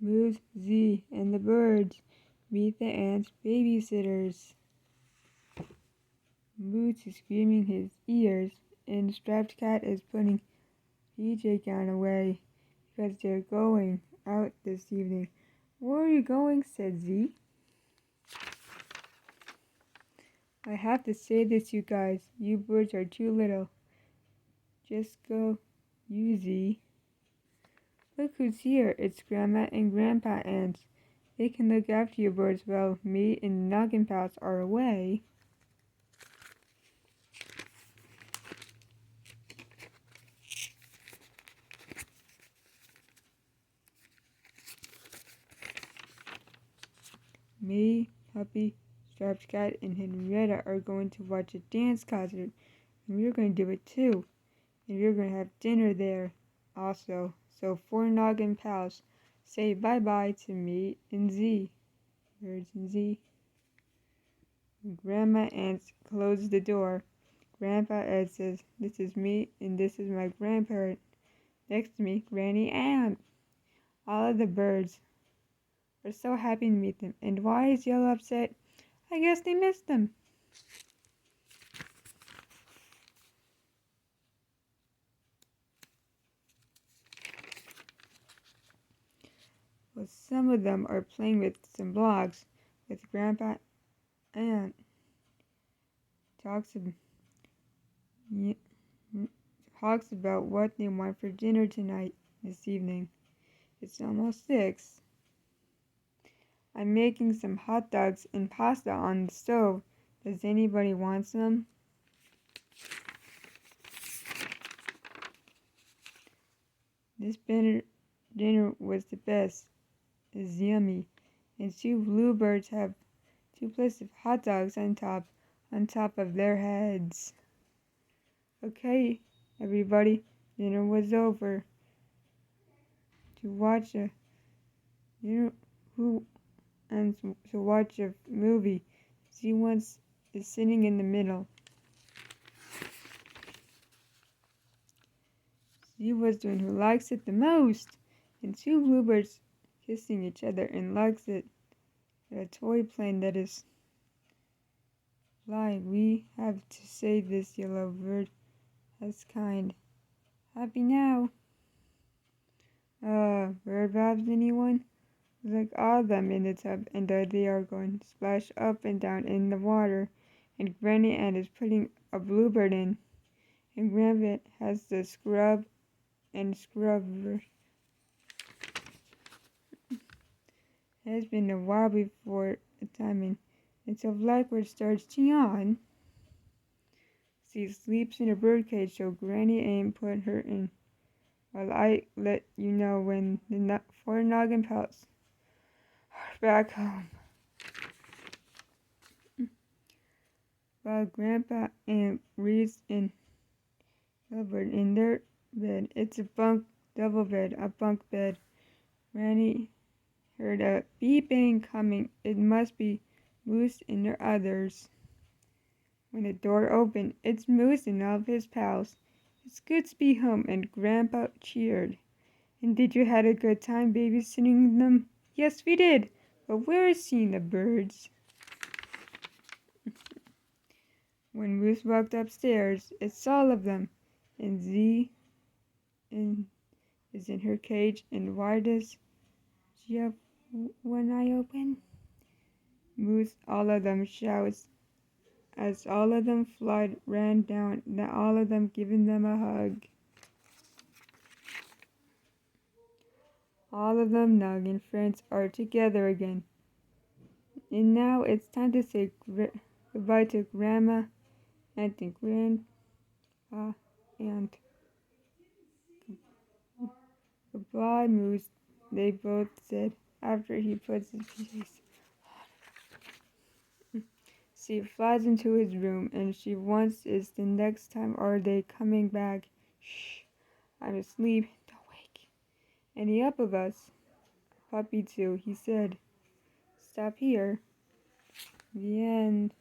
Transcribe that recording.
Moose, Z, and the birds. Meet the ants' babysitters. Moose is screaming his ears, and Strapped Cat is putting PJ Gown away because they're going out this evening. Where are you going? Said Z. I have to say this, you guys. You birds are too little. Just go, you Z. Look who's here. It's Grandma and Grandpa Ants. They can look after you birds while me and Noggin Pals are away. Me, Puppy, Strapped Cat, and Henrietta are going to watch a dance concert, and we're going to do it too. And we're going to have dinner there also. So 4 Noggin Pals, say bye-bye to me and Z. Birds and Z. Grandma Ants closes the door. Grandpa Ed says, "This is me, and this is my grandparent. Next to me, Granny Ant." All of the birds are so happy to meet them. And why is Yellow upset? I guess they missed them. Well, some of them are playing with some blocks with Grandpa Ant. Talks about what they want for dinner tonight, this evening. It's almost 6. I'm making some hot dogs and pasta on the stove. Does anybody want some? This dinner was the best. It's yummy. And 2 bluebirds have 2 plates of hot dogs on top of their heads. Okay, everybody, dinner was over. To watch a movie. Z once is sitting in the middle. Z was doing who likes it the most, and 2 bluebirds kissing each other and likes it. A toy plane that is flying. We have to say this, Yellow bird. That's kind. Happy now. Bird baths, anyone? Like all of them in the tub, and they are going to splash up and down in the water. And Granny Ant is putting a bluebird in. And Grandpa has the scrub and scrubber. It has been a while before the timing, and so Blackbird starts to yawn. She sleeps in a birdcage, so Granny ain't put her in. Well, I let you know when the 4 Noggin Pals are back home. While Grandpa and Reese and Gilbert in their bed, it's a bunk bed. Granny heard a beeping coming. It must be Moose and their others. When the door opened, it's Moose and all of his pals. It's good to be home, and Grandpa cheered. And did you have a good time babysitting them? Yes, we did. But where is seeing the birds? When Moose walked upstairs, it's all of them. And Z is in her cage. And why does she have one eye open? Moose, all of them shouts as all of them ran down, all of them giving them a hug. All of them, Noggin friends, are together again. And now it's time to say goodbye to Grandma and to Grandpa and goodbye, Moose, they both said after he puts his PJs on. She flies into his room, and she wants is the next time are they coming back? Shh, I'm asleep, don't wake any up of us. Puppy too, he said. Stop here. The end.